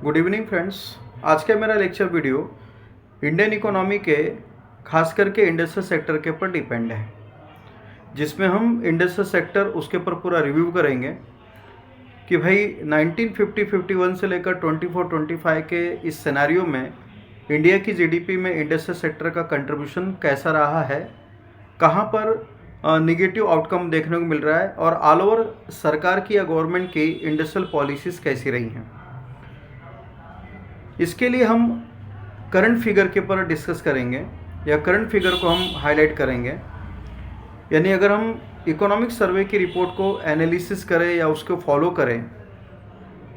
Good evening friends. आज का मेरा लेक्चर वीडियो इंडियन इकोनॉमी के खास करके इंडस्ट्रियल सेक्टर के ऊपर डिपेंड है, जिसमें हम इंडस्ट्रियल सेक्टर उसके ऊपर पूरा रिव्यू करेंगे कि भाई 1950-51 से लेकर 24-25 के इस सिनेरियो में इंडिया की जीडीपी में इंडस्ट्रियल सेक्टर का कंट्रीब्यूशन कैसा रहा है, कहाँ पर निगेटिव आउटकम देखने को मिल रहा है और ऑल ओवर सरकार की या गवर्नमेंट की इंडस्ट्रियल पॉलिसीज़ कैसी रही हैं। इसके लिए हम करंट फिगर के ऊपर डिस्कस करेंगे या करंट फिगर को हम हाईलाइट करेंगे। यानी अगर हम इकोनॉमिक सर्वे की रिपोर्ट को एनालिसिस करें या उसको फॉलो करें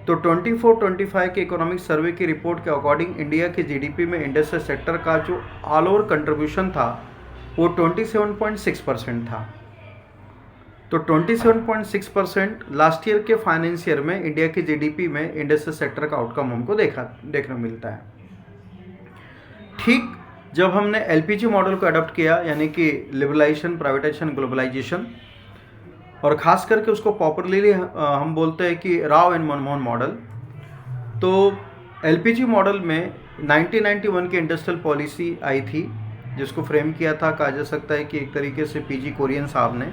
तो 24-25 के इकोनॉमिक सर्वे की रिपोर्ट के अकॉर्डिंग इंडिया के जीडीपी में इंडस्ट्रियल सेक्टर का जो ऑल ओवर कंट्रीब्यूशन था वो 27.6% था। तो 27.6% लास्ट ईयर के फाइनेंस ईयर में इंडिया की जीडीपी में इंडस्ट्रियल सेक्टर का आउटकम हमको देखने मिलता है। ठीक जब हमने एलपीजी मॉडल को अडॉप्ट किया, यानी कि लिबरलाइजेशन, प्राइवेटाइजेशन, ग्लोबलाइजेशन, और ख़ास करके उसको पॉपुलरली हम बोलते हैं कि राव एंड मनमोहन मॉडल। तो एलपीजी मॉडल में 1991 की इंडस्ट्रियल पॉलिसी आई थी, जिसको फ्रेम किया था कहा जा सकता है कि एक तरीके से पीजी कुरियन साहब ने।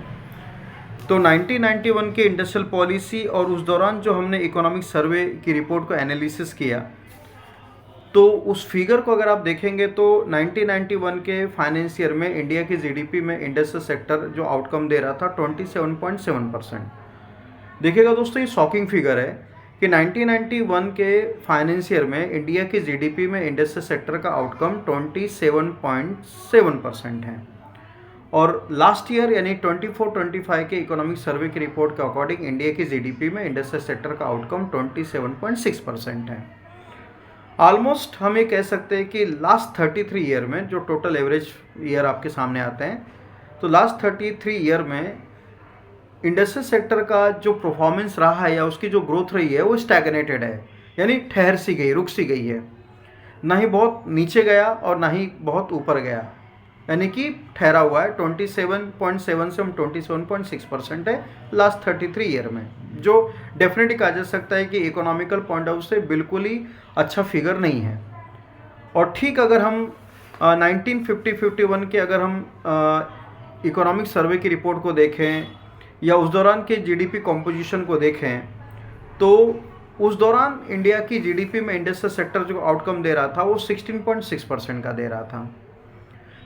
तो 1991 की इंडस्ट्रियल पॉलिसी और उस दौरान जो हमने इकोनॉमिक सर्वे की रिपोर्ट को एनालिसिस किया, तो उस फिगर को अगर आप देखेंगे तो 1991 के फाइनेंस ईयर में इंडिया की जीडीपी में इंडस्ट्रियल सेक्टर जो आउटकम दे रहा था 27.7%। देखिएगा दोस्तों, ये शॉकिंग फिगर है कि 1991 के फाइनेंस ईयर में इंडिया की जीडीपी में इंडस्ट्रियल सेक्टर का आउटकम 27.7% है, और लास्ट ईयर यानी 24-25 के इकोनॉमिक सर्वे की रिपोर्ट के अकॉर्डिंग इंडिया की जीडीपी में इंडस्ट्रियल सेक्टर का आउटकम 27.6% है। ऑलमोस्ट हम ये कह सकते हैं कि लास्ट 33 ईयर में जो टोटल एवरेज ईयर आपके सामने आते हैं, तो लास्ट 33 ईयर में इंडस्ट्रियल सेक्टर का जो परफॉर्मेंस रहा है या उसकी जो ग्रोथ रही है वो स्टैग्नेटेड है, यानी ठहर सी गई, रुक सी गई है। ना ही बहुत नीचे गया और ना ही बहुत ऊपर गया, यानी कि ठहरा हुआ है। 27.7 से हम 27.6% है लास्ट 33 ईयर में, जो डेफिनेटली कहा जा सकता है कि इकोनॉमिकल पॉइंट ऑफ व्यू से बिल्कुल ही अच्छा फिगर नहीं है। और ठीक अगर हम 1950-51 के अगर हम इकोनॉमिक सर्वे की रिपोर्ट को देखें या उस दौरान के जीडीपी कॉम्पोजिशन को देखें, तो उस दौरान इंडिया की जीडीपी में इंडस्ट्रियल सेक्टर जो आउटकम दे रहा था वो 16.6% का दे रहा था।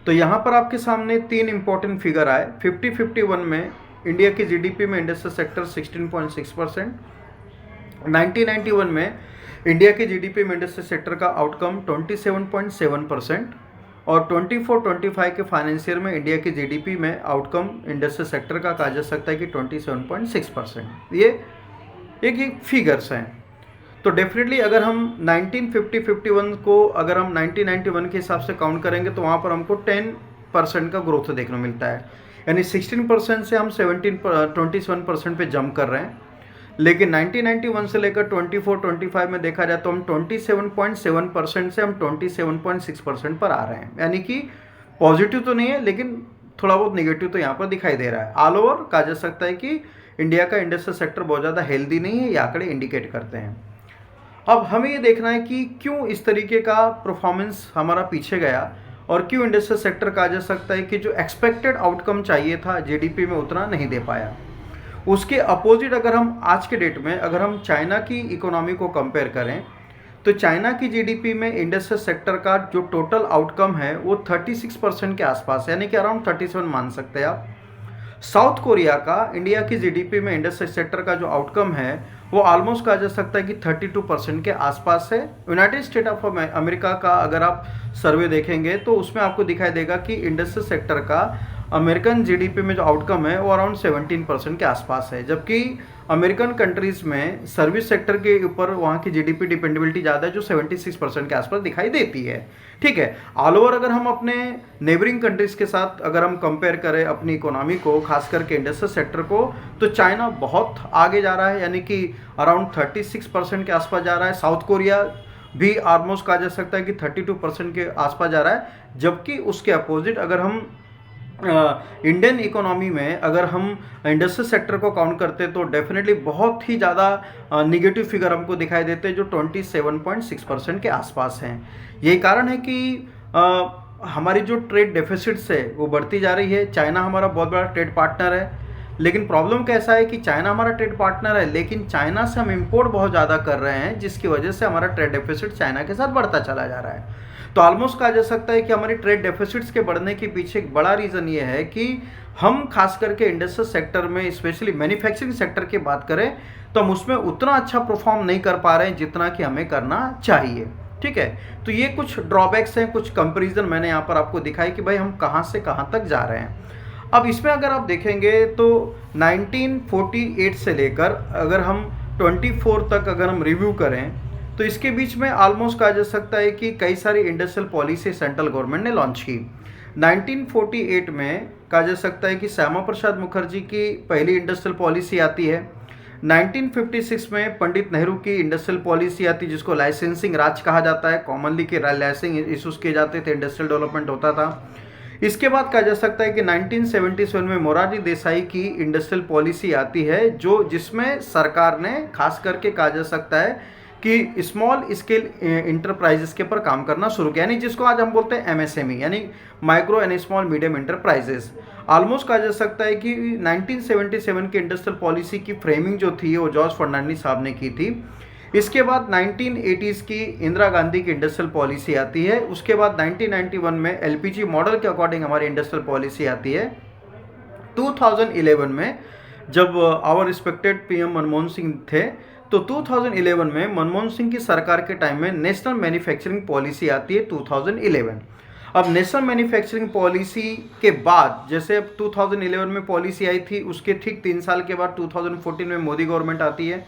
तो यहाँ पर आपके सामने तीन इंपॉर्टेंट फिगर आए। 50-51 में इंडिया की जीडीपी में इंडस्ट्रियल सेक्टर 16.6%, 1991 में इंडिया की जीडीपी में इंडस्ट्रियल सेक्टर का आउटकम 27.7%, और 24-25 के फाइनेंशियल में इंडिया की जीडीपी में आउटकम इंडस्ट्रियल सेक्टर का कहा जा सकता है कि 27.6%। ये एक फिगर्स हैं। तो डेफिनेटली अगर हम 1950-51 को अगर हम 1991 के हिसाब से काउंट करेंगे तो वहाँ पर हमको 10% का ग्रोथ देखने को मिलता है, यानी 16% से हम 27% पे जंप कर रहे हैं। लेकिन 1991 से लेकर 24-25 में देखा जाए तो हम 27.7% से हम 27.6% पर आ रहे हैं, यानी कि पॉजिटिव तो नहीं है लेकिन थोड़ा बहुत निगेटिव तो यहाँ पर दिखाई दे रहा है। ऑल ओवर कहा जा सकता है कि इंडिया का इंडस्ट्रियल सेक्टर बहुत ज़्यादा हेल्दी नहीं है, ये आंकड़े इंडिकेट करते हैं। अब हमें ये देखना है कि क्यों इस तरीके का परफॉर्मेंस हमारा पीछे गया और क्यों इंडस्ट्रियल सेक्टर कहा जा सकता है कि जो एक्सपेक्टेड आउटकम चाहिए था जीडीपी में उतना नहीं दे पाया। उसके अपोजिट अगर हम आज के डेट में अगर हम चाइना की इकोनॉमी को कंपेयर करें तो चाइना की जीडीपी में इंडस्ट्रियल सेक्टर का जो टोटल आउटकम है वो 36% के आसपास, यानी कि अराउंड 37 मान सकते हैं आप। साउथ कोरिया का इंडिया की जीडीपी में इंडस्ट्रियल सेक्टर का जो आउटकम है वो ऑलमोस्ट कहा जा सकता है कि 32% के आसपास है। यूनाइटेड स्टेट ऑफ अमेरिका का अगर आप सर्वे देखेंगे तो उसमें आपको दिखाई देगा कि इंडस्ट्रियल सेक्टर का अमेरिकन जीडीपी में जो आउटकम है वो अराउंड 17% के आसपास है, जबकि अमेरिकन कंट्रीज़ में सर्विस सेक्टर के ऊपर वहाँ की जीडीपी डिपेंडेबिलिटी ज़्यादा है जो 76% के आसपास दिखाई देती है। ठीक है, ऑल ओवर अगर हम अपने नेबरिंग कंट्रीज़ के साथ अगर हम कंपेयर करें अपनी इकोनॉमी को, खास करके इंडस्ट्रियल सेक्टर को, तो चाइना बहुत आगे जा रहा है, यानी कि अराउंड 36% के आसपास जा रहा है। साउथ कोरिया भी ऑलमोस्ट कहा जा सकता है कि 32% के आसपास जा रहा है, जबकि उसके अपोजिट अगर हम इंडियन इकोनॉमी में अगर हम इंडस्ट्रियल सेक्टर को काउंट करते तो डेफिनेटली बहुत ही ज़्यादा निगेटिव फिगर हमको दिखाई देते हैं, जो 27.6% के आसपास हैं। यही कारण है कि हमारी जो ट्रेड डेफिसिट्स है वो बढ़ती जा रही है। चाइना हमारा बहुत बड़ा ट्रेड पार्टनर है, लेकिन प्रॉब्लम कैसा है कि चाइना हमारा ट्रेड पार्टनर है, लेकिन चाइना से हम इंपोर्ट बहुत ज़्यादा कर रहे हैं, जिसकी वजह से हमारा ट्रेड डेफिसिट चाइना के साथ बढ़ता चला जा रहा है। तो ऑलमोस्ट कहा जा सकता है कि हमारी ट्रेड डेफिसिट्स के बढ़ने के पीछे एक बड़ा रीज़न ये है कि हम खास करके इंडस्ट्रियल सेक्टर में, स्पेशली मैन्युफैक्चरिंग सेक्टर की बात करें तो हम उसमें उतना अच्छा परफॉर्म नहीं कर पा रहे हैं जितना कि हमें करना चाहिए। ठीक है, तो ये कुछ ड्रॉबैक्स हैं, कुछ कंपेरिजन मैंने यहाँ पर आपको दिखाई कि भाई हम कहाँ से कहाँ तक जा रहे हैं। अब इसमें अगर आप देखेंगे तो 1948 से लेकर अगर हम 24 तक अगर हम रिव्यू करें तो इसके बीच में ऑलमोस्ट कहा जा सकता है कि कई सारी इंडस्ट्रियल पॉलिसी सेंट्रल गवर्नमेंट ने लॉन्च की। 1948 में कहा जा सकता है कि श्यामा प्रसाद मुखर्जी की पहली इंडस्ट्रियल पॉलिसी आती है। 1956 में पंडित नेहरू की इंडस्ट्रियल पॉलिसी आती है, जिसको लाइसेंसिंग राज कहा जाता है। कॉमनली के लाइसेंसिंग इशूज़ किए जाते थे, इंडस्ट्रियल डेवलपमेंट होता था। इसके बाद कहा जा सकता है कि 1977 में मोरारजी देसाई की इंडस्ट्रियल पॉलिसी आती है, जो जिसमें सरकार ने खास करके कहा जा सकता है कि स्मॉल स्केल इंटरप्राइजेस के ऊपर काम करना शुरू किया, यानी जिसको आज हम बोलते हैं एमएसएमई, यानी micro and small medium enterprises. Almost कहा जा सकता है कि 1977 की इंडस्ट्रियल पॉलिसी की फ्रेमिंग जो थी वो जॉर्ज फर्नांडिस साहब ने की थी। इसके बाद 1980s की इंदिरा गांधी की इंडस्ट्रियल पॉलिसी आती है। उसके बाद 1991 में एलपीजी मॉडल के अकॉर्डिंग हमारी इंडस्ट्रियल पॉलिसी आती है। 2011 में जब our respected PM Manmohan Singh थे, तो 2011 में मनमोहन सिंह की सरकार के टाइम में नेशनल मैन्युफैक्चरिंग पॉलिसी आती है 2011। अब नेशनल मैन्युफैक्चरिंग पॉलिसी के बाद, जैसे अब 2011 में पॉलिसी आई थी, उसके ठीक 3 साल के बाद 2014 में मोदी गवर्नमेंट आती है।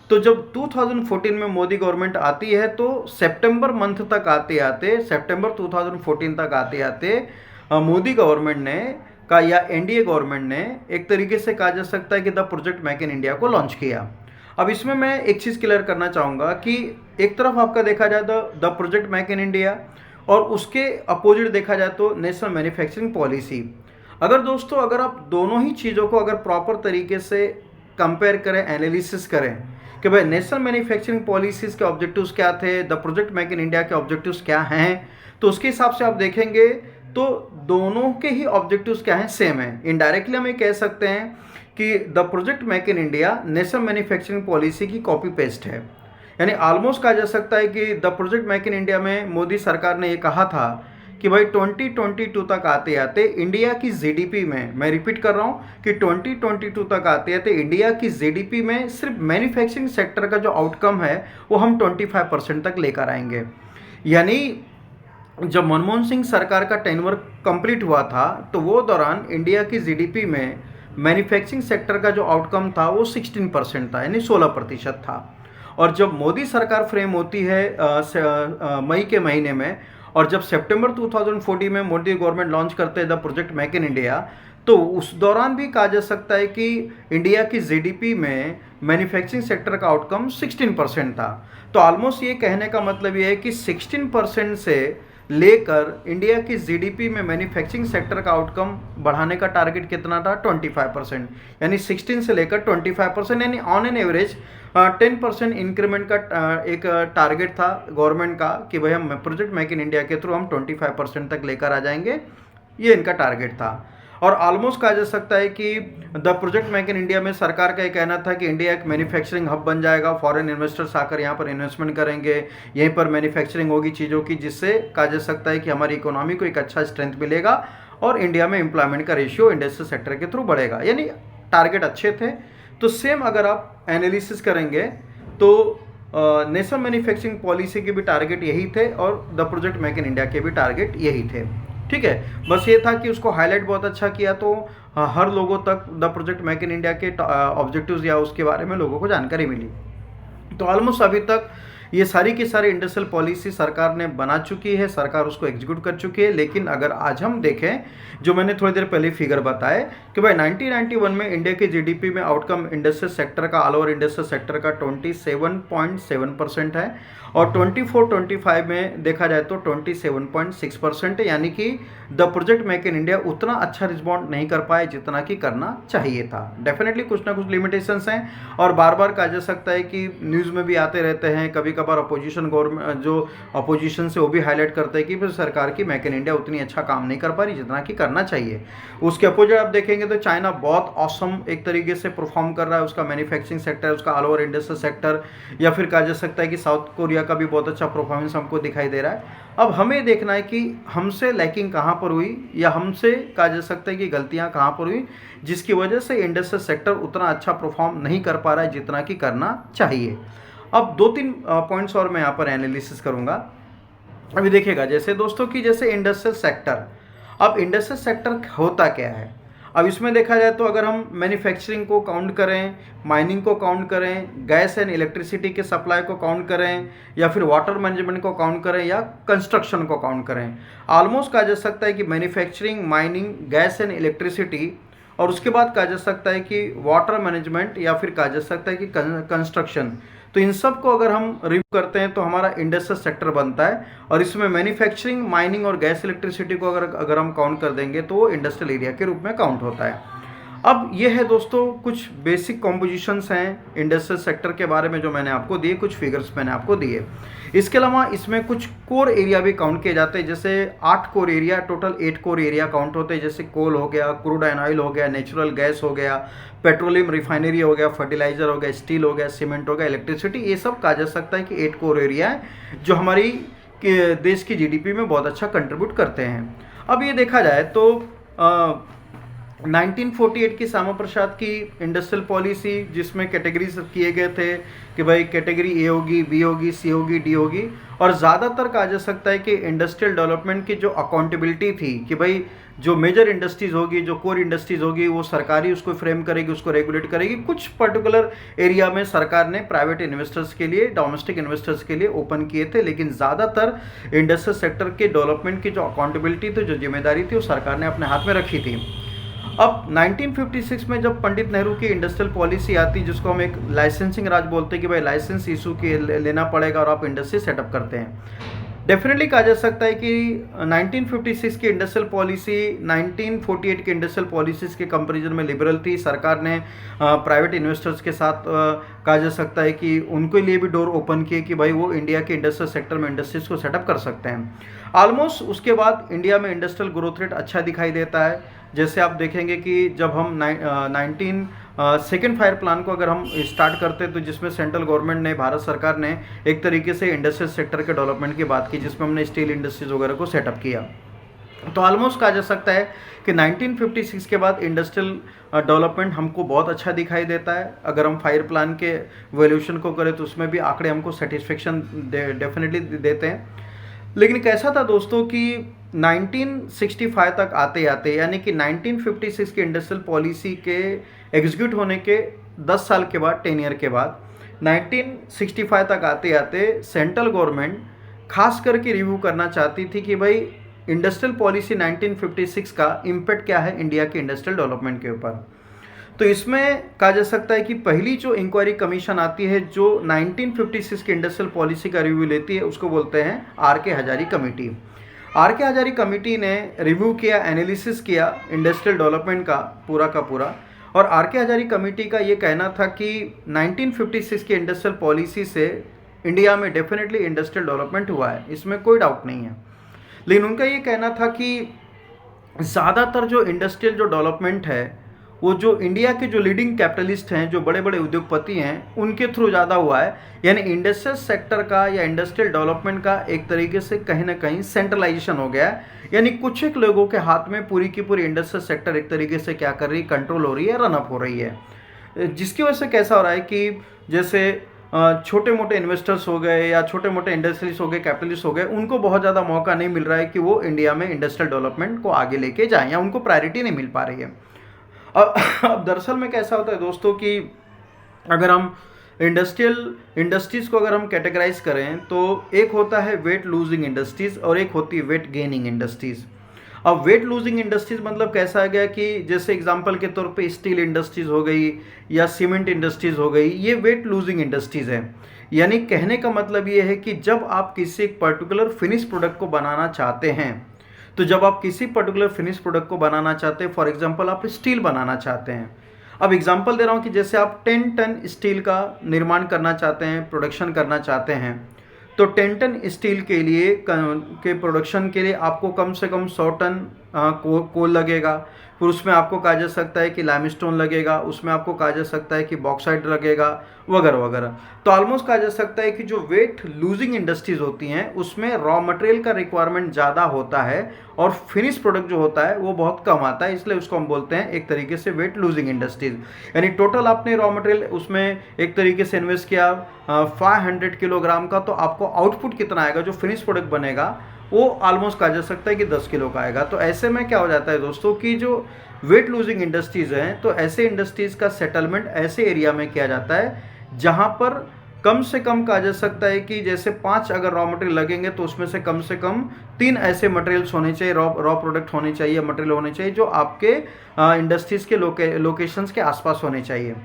तो जब 2014 में मोदी गवर्नमेंट आती है तो सितंबर मंथ तक आते आते, सितंबर 2014 तक आते आते मोदी गवर्नमेंट ने का या एनडीए गवर्नमेंट ने एक तरीके से कहा जा सकता है कि the project make in India को लॉन्च किया। अब इसमें मैं एक चीज़ क्लियर करना चाहूँगा कि एक तरफ आपका देखा जाए तो the project make in India, और उसके अपोजिट देखा जाए तो नेशनल मैन्युफैक्चरिंग पॉलिसी। अगर दोस्तों अगर आप दोनों ही चीज़ों को अगर प्रॉपर तरीके से कंपेयर करें, एनालिसिस करें कि भाई नेशनल मैन्युफैक्चरिंग पॉलिसीज़ के ऑब्जेक्टिव्स क्या थे, the project make in India के ऑब्जेक्टिव्स क्या हैं, तो उसके हिसाब से आप देखेंगे तो दोनों के ही ऑब्जेक्टिव्स क्या हैं, सेम है। इनडायरेक्टली हम ये कह सकते हैं कि the project make in India national manufacturing policy की कॉपी पेस्ट है। यानी ऑलमोस्ट कहा जा सकता है कि the project make in India में मोदी सरकार ने ये कहा था कि भाई 2022 तक आते आते इंडिया की जीडीपी में, मैं रिपीट कर रहा हूँ कि 2022 तक आते आते इंडिया की जीडीपी में सिर्फ मैन्युफैक्चरिंग सेक्टर का जो आउटकम है वो हम 25% तक लेकर आएंगे। यानी जब मनमोहन सिंह सरकार का टेन्योर कंप्लीट हुआ था तो वो दौरान इंडिया की जीडीपी में मैन्युफैक्चरिंग सेक्टर का जो आउटकम था वो 16% था, यानी 16% था। और जब मोदी सरकार फ्रेम होती है मई के महीने में, और जब सितंबर 2014 में मोदी गवर्नमेंट लॉन्च करते हैं the project make in India, तो उस दौरान भी कहा जा सकता है कि इंडिया की जीडीपी में मैन्युफैक्चरिंग सेक्टर का आउटकम 16% था। तो ऑलमोस्ट ये कहने का मतलब ये है कि 16% से लेकर इंडिया की जीडीपी में मैन्युफैक्चरिंग सेक्टर का आउटकम बढ़ाने का टारगेट कितना था, 25%। यानी 16 से लेकर 25%, यानी ऑन एन एवरेज 10% इंक्रीमेंट का एक टारगेट था गवर्नमेंट का कि भाई हम प्रोजेक्ट मेक इन इंडिया के थ्रू हम 25% तक लेकर आ जाएंगे, ये इनका टारगेट था। और ऑलमोस्ट कहा जा सकता है कि the project make in India में सरकार का ये कहना था कि इंडिया एक मैन्युफैक्चरिंग हब बन जाएगा, फॉरेन इन्वेस्टर्स आकर यहाँ पर इन्वेस्टमेंट करेंगे, यहीं पर मैन्युफैक्चरिंग होगी चीज़ों की, जिससे कहा जा सकता है कि हमारी इकोनॉमी को एक अच्छा स्ट्रेंथ मिलेगा और इंडिया में एम्प्लॉयमेंट का रेशियो इंडस्ट्रियल सेक्टर के थ्रू बढ़ेगा। यानी टारगेट अच्छे थे। तो सेम अगर आप एनालिसिस करेंगे तो नेशनल मैन्युफैक्चरिंग पॉलिसी के भी टारगेट यही थे और the project make in India के भी टारगेट यही थे। ठीक है, बस ये था कि उसको हाईलाइट बहुत अच्छा किया तो हर लोगों तक the project make in India के ऑब्जेक्टिव्स या उसके बारे में लोगों को जानकारी मिली। तो ऑलमोस्ट अभी तक ये सारी की सारी इंडस्ट्रियल पॉलिसी सरकार ने बना चुकी है, सरकार उसको एग्जीक्यूट कर चुकी है। लेकिन अगर आज हम देखें, जो मैंने थोड़ी देर पहले फिगर बताए कि भाई 1991 में इंडिया के जीडीपी में आउटकम इंडस्ट्रियल सेक्टर का, ऑल ओवर इंडस्ट्रियल सेक्टर का 27.7% है, और 24-25 में देखा जाए तो 27.6% है। यानी कि the project make in India उतना अच्छा रिस्पॉन्ड नहीं कर पाए जितना कि करना चाहिए था। डेफिनेटली कुछ ना कुछ लिमिटेशंस हैं, और बार बार कहा जा सकता है कि न्यूज़ में भी आते रहते हैं, कभी कभार अपोजिशन गवर्नमेंट जो अपोजिशन से वो भी हाईलाइट करते हैं कि फिर सरकार की मेक इन इंडिया उतनी अच्छा काम नहीं कर पा रही जितना कि करना चाहिए। उसके अपोजिट आप देखेंगे तो चाइना बहुत ऑसम एक तरीके से परफॉर्म कर रहा है, उसका मैन्युफैक्चरिंग सेक्टर, उसका ऑल ओवर इंडस्ट्रियल सेक्टर, या फिर कहा जा सकता है कि साउथ कोरिया का भी बहुत अच्छा परफॉर्मेंस हमको दिखाई दे रहा है। अब हमें देखना है कि हमसे लैकिंग कहाँ पर हुई, या हमसे कहा जा सकता है कि गलतियाँ कहाँ पर हुई, जिसकी वजह से इंडस्ट्रियल सेक्टर उतना अच्छा परफॉर्म नहीं कर पा रहा है जितना कि करना चाहिए। अब 2-3 पॉइंट्स और मैं यहाँ पर एनालिसिस करूँगा। अभी देखिएगा जैसे दोस्तों कि जैसे इंडस्ट्रियल सेक्टर, अब इंडस्ट्रियल सेक्टर होता क्या है। अब इसमें देखा जाए तो अगर हम मैन्युफैक्चरिंग को काउंट करें, माइनिंग को काउंट करें, गैस एंड इलेक्ट्रिसिटी के सप्लाई को काउंट करें, या फिर वाटर मैनेजमेंट को काउंट करें, या कंस्ट्रक्शन को काउंट करें, ऑलमोस्ट कहा जा सकता है कि manufacturing, mining, gas and electricity, और उसके बाद कहा जा सकता है कि वाटर मैनेजमेंट, या फिर कहा जा सकता है कि कंस्ट्रक्शन, तो इन सब को अगर हम रिव्यू करते हैं तो हमारा इंडस्ट्रियल सेक्टर बनता है। और इसमें मैन्युफैक्चरिंग, माइनिंग और गैस इलेक्ट्रिसिटी को अगर हम काउंट कर देंगे तो वो इंडस्ट्रियल एरिया के रूप में काउंट होता है। अब ये है दोस्तों कुछ बेसिक कॉम्पोजिशंस हैं इंडस्ट्रियल सेक्टर के बारे में जो मैंने आपको दिए, कुछ फिगर्स मैंने आपको दिए। इसके अलावा इसमें कुछ कोर एरिया भी काउंट किए जाते हैं, जैसे 8 core area, total 8 core area count होते हैं, जैसे कोल हो गया, क्रूड एंड ऑयल हो गया, नेचुरल गैस हो गया, पेट्रोलियम रिफाइनरी हो गया, फर्टिलाइजर हो गया, स्टील हो गया, सीमेंट हो गया, इलेक्ट्रिसिटी, ये सब कहा जा सकता है कि 8 कोर एरिया है जो हमारी देश की जीडीपी में बहुत अच्छा कंट्रीब्यूट करते हैं। अब ये देखा जाए तो 1948 की श्यामा प्रसाद की इंडस्ट्रियल पॉलिसी, जिसमें कैटेगरीज किए गए थे कि भाई कैटेगरी ए होगी, बी होगी, सी होगी, डी होगी, और ज़्यादातर कहा जा सकता है कि इंडस्ट्रियल डेवलपमेंट की जो अकाउंटेबिलिटी थी कि भाई जो मेजर इंडस्ट्रीज़ होगी, जो कोर इंडस्ट्रीज़ होगी, वो सरकारी उसको फ्रेम करेगी, उसको रेगुलेट करेगी। कुछ पर्टिकुलर एरिया में सरकार ने प्राइवेट इन्वेस्टर्स के लिए, डोमेस्टिक इन्वेस्टर्स के लिए ओपन किए थे, लेकिन ज़्यादातर इंडस्ट्रियल सेक्टर के डेवलपमेंट की जो अकाउंटेबिलिटी थी, जो जिम्मेदारी थी, वो सरकार ने अपने हाथ में रखी थी। अब 1956 में जब पंडित नेहरू की इंडस्ट्रियल पॉलिसी आती, जिसको हम एक लाइसेंसिंग राज बोलते हैं कि भाई लाइसेंस इशू लेना पड़ेगा और आप इंडस्ट्री सेटअप करते हैं। डेफिनेटली कहा जा सकता है कि 1956 की इंडस्ट्रियल पॉलिसी 1948 की इंडस्ट्रियल पॉलिसीज़ के कंपैरिजन में लिबरल थी। सरकार ने प्राइवेट इन्वेस्टर्स के साथ कहा जा सकता है कि उनके लिए भी डोर ओपन किए कि भाई वो इंडिया के इंडस्ट्रियल सेक्टर में इंडस्ट्रीज़ को सेटअप कर सकते हैं। ऑलमोस्ट उसके बाद इंडिया में इंडस्ट्रियल ग्रोथ रेट अच्छा दिखाई देता है। जैसे आप देखेंगे कि जब हम सेकेंड फायर प्लान को अगर हम स्टार्ट करते हैं, तो जिसमें सेंट्रल गवर्नमेंट ने, भारत सरकार ने एक तरीके से इंडस्ट्रियल सेक्टर के डेवलपमेंट की बात की, जिसमें हमने स्टील इंडस्ट्रीज वगैरह को सेटअप किया। तो ऑलमोस्ट कहा जा सकता है कि 1956 के बाद इंडस्ट्रियल डेवलपमेंट हमको बहुत अच्छा दिखाई देता है। अगर हम फायर प्लान के वैल्यूएशन को करें तो उसमें भी आंकड़े हमको सेटिस्फेक्शन डेफिनेटली देते हैं। लेकिन कैसा था दोस्तों कि 1965 तक आते आते, यानी कि 1956 की इंडस्ट्रियल पॉलिसी के एग्जीक्यूट होने के 10 साल के बाद, 10 ईयर के बाद, 1965 तक आते आते सेंट्रल गवर्नमेंट खास करके रिव्यू करना चाहती थी कि भाई इंडस्ट्रियल पॉलिसी 1956 का इम्पैक्ट क्या है इंडिया के इंडस्ट्रियल डेवलपमेंट के ऊपर। तो इसमें कहा जा सकता है कि पहली जो इंक्वायरी कमीशन आती है जो 1956 की इंडस्ट्रियल पॉलिसी का रिव्यू लेती है, उसको बोलते हैं R K. Hazari committee. R K. Hazari committee ने रिव्यू किया, एनालिसिस किया इंडस्ट्रियल डेवलपमेंट का पूरा, और आर.के. हजारी कमेटी का ये कहना था कि 1956 की इंडस्ट्रियल पॉलिसी से इंडिया में डेफिनेटली इंडस्ट्रियल डेवलपमेंट हुआ है, इसमें कोई डाउट नहीं है। लेकिन उनका ये कहना था कि ज़्यादातर जो इंडस्ट्रियल जो डेवलपमेंट है, वो जो इंडिया के जो लीडिंग कैपिटलिस्ट हैं, जो बड़े बड़े उद्योगपति हैं, उनके थ्रू ज़्यादा हुआ है। यानी इंडस्ट्रियल सेक्टर का या इंडस्ट्रियल डेवलपमेंट का एक तरीके से कहीं ना कहीं सेंट्रलाइजेशन हो गया है। यानी कुछ एक लोगों के हाथ में पूरी की पूरी इंडस्ट्रियल सेक्टर एक तरीके से क्या कर रही है, कंट्रोल हो रही है, रनअप हो रही है। जिसकी वजह से कैसा हो रहा है कि जैसे छोटे मोटे इन्वेस्टर्स हो गए या छोटे मोटे इंडस्ट्रीज हो गए, कैपिटलिस्ट हो गए, उनको बहुत ज़्यादा मौका नहीं मिल रहा है कि वो इंडिया में इंडस्ट्रियल डेवलपमेंट को आगे लेके जाएँ, या उनको प्रायोरिटी नहीं मिल पा रही है। अब दरअसल में कैसा होता है दोस्तों कि अगर हम इंडस्ट्रीज़ को अगर हम कैटेगराइज करें तो एक होता है वेट लूजिंग इंडस्ट्रीज़ और एक होती है वेट गेनिंग इंडस्ट्रीज़। अब वेट लूजिंग इंडस्ट्रीज़ मतलब कैसा आ गया कि जैसे एग्जांपल के तौर पे स्टील इंडस्ट्रीज़ हो गई या सीमेंट इंडस्ट्रीज़ हो गई, ये वेट लूजिंग इंडस्ट्रीज़ है। यानी कहने का मतलब ये है कि जब आप किसी एक पर्टिकुलर फिनिश प्रोडक्ट को बनाना चाहते हैं, तो जब आप किसी पर्टिकुलर फिनिश प्रोडक्ट को बनाना चाहते हैं, फॉर एग्जांपल आप स्टील बनाना चाहते हैं। अब एग्जांपल दे रहा हूँ कि जैसे आप 10 टन स्टील का निर्माण करना चाहते हैं, प्रोडक्शन करना चाहते हैं, तो 10 टन स्टील के लिए के प्रोडक्शन के लिए आपको कम से कम 100 टन कोल लगेगा। फिर उसमें आपको कहा जा सकता है कि लाइमस्टोन लगेगा, उसमें आपको कहा जा सकता है कि बॉक्साइट लगेगा, वगैरह वगैरह। तो ऑलमोस्ट कहा जा सकता है कि जो वेट लूजिंग इंडस्ट्रीज होती हैं उसमें रॉ मटेरियल का रिक्वायरमेंट ज़्यादा होता है और फिनिश प्रोडक्ट जो होता है वो बहुत कम आता है, इसलिए उसको हम बोलते हैं एक तरीके से वेट लूजिंग इंडस्ट्रीज। यानी टोटल आपने रॉ मटेरियल उसमें एक तरीके से इन्वेस्ट किया 500 किलोग्राम का, तो आपको आउटपुट कितना आएगा, जो फिनिश प्रोडक्ट बनेगा वो ऑलमोस्ट कहा जा सकता है कि 10 किलो का आएगा। तो ऐसे में क्या हो जाता है दोस्तों कि जो वेट लूजिंग इंडस्ट्रीज़ हैं, तो ऐसे इंडस्ट्रीज़ का सेटलमेंट ऐसे एरिया में किया जाता है जहाँ पर कम से कम कहा जा सकता है कि जैसे 5 अगर रॉ मटेरियल लगेंगे तो उसमें से कम 3 ऐसे मटेरियल्स होने चाहिए, रॉ प्रोडक्ट होने चाहिए, मटेरियल होने चाहिए जो आपके इंडस्ट्रीज़ के लोकेशंस के आसपास होने चाहिए।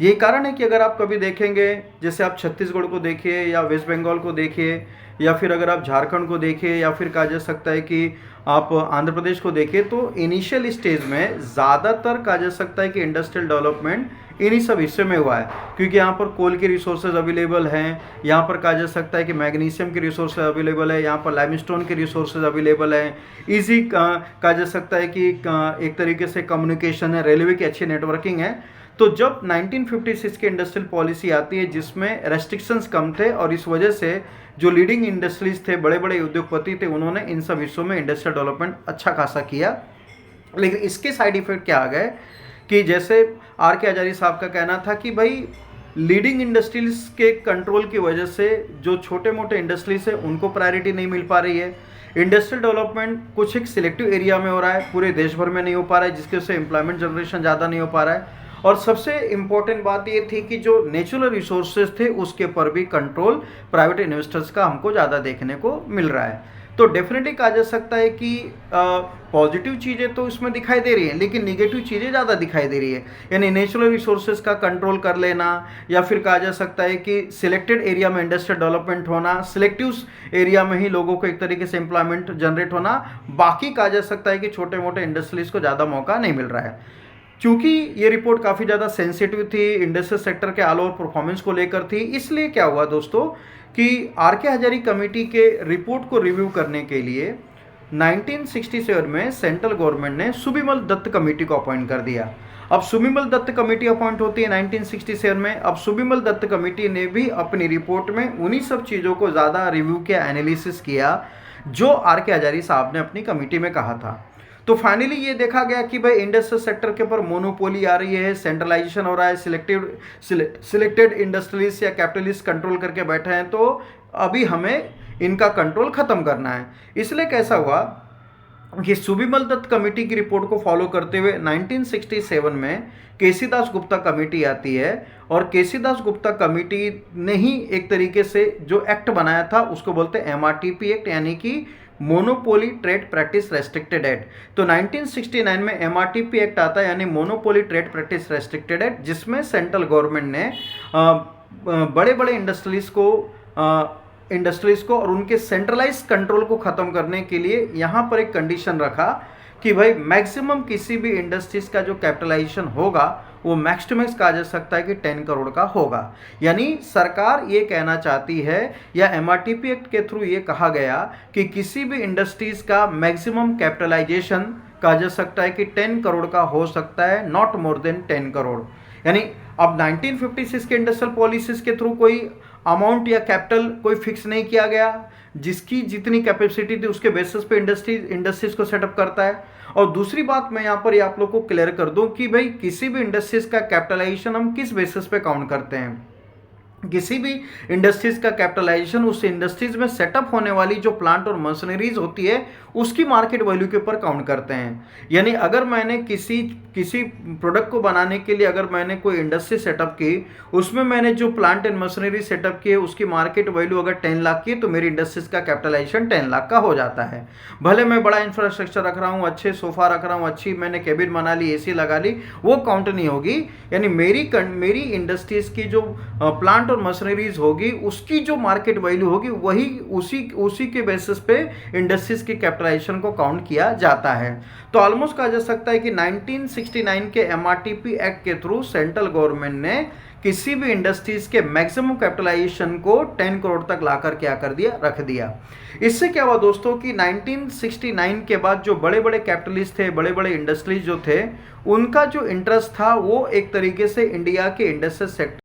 यही कारण है कि अगर आप कभी देखेंगे, जैसे आप छत्तीसगढ़ को देखिए या वेस्ट बंगाल को देखिए या फिर अगर आप झारखंड को देखिए या फिर कहा जा सकता है कि आप आंध्र प्रदेश को देखिए, तो इनिशियल स्टेज में ज़्यादातर कहा जा सकता है कि इंडस्ट्रियल डेवलपमेंट इन्हीं सब हिस्से में हुआ है, क्योंकि यहाँ पर कोल के रिसोर्सेज अवेलेबल हैं, यहाँ पर कहा जा सकता है कि मैग्नीशियम के रिसोर्सेज अवेलेबल है, यहाँ पर लाइमस्टोन के रिसोर्सेज अवेलेबल हैं, ईजी कहा जा सकता है कि एक तरीके से कम्युनिकेशन है, रेलवे की अच्छी नेटवर्किंग है। तो जब 1956 की इंडस्ट्रियल पॉलिसी आती है जिसमें रेस्ट्रिक्शंस कम थे और इस वजह से जो लीडिंग इंडस्ट्रीज थे, बड़े बड़े उद्योगपति थे, उन्होंने इन सब हिस्सों में इंडस्ट्रियल डेवलपमेंट अच्छा खासा किया। लेकिन इसके साइड इफेक्ट क्या आ गए कि जैसे आर के आचार्य साहब का कहना था कि भाई लीडिंग इंडस्ट्रीज के कंट्रोल की वजह से जो छोटे मोटे इंडस्ट्रीज है उनको प्रायोरिटी नहीं मिल पा रही है। इंडस्ट्रियल डेवलपमेंट कुछ एक सिलेक्टिव एरिया में हो रहा है, पूरे देश भर में नहीं हो पा रहा है, जिसकी वजह से एम्प्लॉयमेंट जनरेशन ज़्यादा नहीं हो पा रहा है। और सबसे इम्पोर्टेंट बात ये थी कि जो नेचुरल रिसोर्सेज थे उसके पर भी कंट्रोल प्राइवेट इन्वेस्टर्स का हमको ज़्यादा देखने को मिल रहा है। तो डेफिनेटली कहा जा सकता है कि पॉजिटिव चीज़ें तो इसमें दिखाई दे रही हैं, लेकिन निगेटिव चीज़ें ज़्यादा दिखाई दे रही है। यानी नेचुरल रिसोर्सेज का कंट्रोल कर लेना, या फिर कहा जा सकता है कि सिलेक्टेड एरिया में इंडस्ट्रियल डेवलपमेंट होना, सिलेक्टिव एरिया में ही लोगों को एक तरीके से एम्प्लॉयमेंट जनरेट होना, बाकी कहा जा सकता है कि छोटे मोटे इंडस्ट्रीज को ज़्यादा मौका नहीं मिल रहा है। क्योंकि ये रिपोर्ट काफ़ी ज़्यादा सेंसिटिव थी, इंडस्ट्रियल सेक्टर के ऑल ओवर परफॉर्मेंस को लेकर थी, इसलिए क्या हुआ दोस्तों कि आर के हजारी कमेटी के रिपोर्ट को रिव्यू करने के लिए 1967 में सेंट्रल गवर्नमेंट ने सुबिमल दत्त कमेटी को अपॉइंट कर दिया। अब सुबिमल दत्त कमेटी अपॉइंट होती है 1967 में। अब सुबिमल दत्त कमेटी ने भी अपनी रिपोर्ट में उन्हीं सब चीज़ों को ज़्यादा रिव्यू किया, एनालिसिस किया जो आर के हजारी साहब ने अपनी कमेटी में कहा था। तो फाइनली ये देखा गया कि भाई इंडस्ट्रियल सेक्टर के ऊपर मोनोपोली आ रही है, सेंट्रलाइजेशन हो रहा है, सिलेक्टेड इंडस्ट्रियलिस्ट या कैपिटलिस्ट कंट्रोल करके बैठे हैं, तो अभी हमें इनका कंट्रोल खत्म करना है। इसलिए कैसा हुआ कि सुबिमल दत्त कमेटी की रिपोर्ट को फॉलो करते हुए 1967 में केसी दास गुप्ता कमेटी आती है, और केसी दास गुप्ता कमेटी ने ही एक तरीके से जो एक्ट बनाया था उसको बोलते हैं MRTP एक्ट, यानी कि monopoly trade practice restricted act. तो 1969 में MRTP एक्ट आता है, यानी monopoly trade practice restricted act, जिसमें सेंट्रल गवर्नमेंट ने बड़े बड़े इंडस्ट्रीज को और उनके सेंट्रलाइज कंट्रोल को ख़त्म करने के लिए यहाँ पर एक कंडीशन रखा कि भाई मैक्सिमम किसी भी इंडस्ट्रीज का जो कैपिटलाइजेशन होगा वो मैक्स टू मैक्स कहा जा सकता है कि 10 करोड़ का होगा। यानी सरकार ये कहना चाहती है, या MRTP एक्ट के थ्रू ये कहा गया कि किसी भी इंडस्ट्रीज का मैक्सिमम कैपिटलाइजेशन कहा जा सकता है कि 10 करोड़ का हो सकता है, नॉट मोर देन 10 करोड़। यानी अब 1956 के इंडस्ट्रियल पॉलिसीज के थ्रू कोई अमाउंट या कैपिटल कोई फिक्स नहीं किया गया, जिसकी जितनी कैपेसिटी थी उसके बेसिस पे इंडस्ट्रीज को सेटअप करता है। और दूसरी बात मैं यहाँ पर ये आप लोग को क्लियर कर दूं कि भाई किसी भी इंडस्ट्रीज का कैपिटलाइजेशन हम किस बेसिस पे काउंट करते हैं। किसी भी इंडस्ट्रीज का कैपिटलाइजेशन उस इंडस्ट्रीज में सेटअप होने वाली जो प्लांट और मशीनरीज होती है उसकी मार्केट वैल्यू के ऊपर काउंट करते हैं। यानी अगर मैंने किसी किसी प्रोडक्ट को बनाने के लिए अगर मैंने कोई इंडस्ट्री सेटअप की, उसमें मैंने जो प्लांट एंड मशीनरी सेटअप की है उसकी मार्केट वैल्यू अगर 10 लाख की है तो मेरी इंडस्ट्रीज का कैपिटलाइजेशन 10 लाख का हो जाता है। भले मैं बड़ा इंफ्रास्ट्रक्चर रख रहा हूँ, अच्छे सोफा रख रहा हूँ, अच्छी मैंने केबिन बना ली, एसी लगा ली, वो काउंट नहीं होगी। यानी मेरी इंडस्ट्रीज की जो प्लांट और मशीनरीज होगी उसकी जो मार्केट वैल्यू होगी वही उसी उसी के बेसिस पे इंडस्ट्रीज के कैपिटलाइजेशन को काउंट किया जाता है। तो ऑलमोस्ट कहा जा सकता है कि 1969 के एमआरटीपी एक्ट के थ्रू सेंट्रल गवर्नमेंट ने किसी भी इंडस्ट्रीज के मैक्सिमम कैपिटलाइजेशन को 10 करोड़ तक लाकर क्या कर दिया, रख दिया। इससे क्या हुआ दोस्तों कि 1969 के बाद जो बड़े बड़े कैपिटलिस्ट थे, बड़े बड़े इंडस्ट्रीज जो थे, उनका जो इंटरेस्ट था वो एक तरीके से इंडिया के इंडस्ट्रियल सेक्टर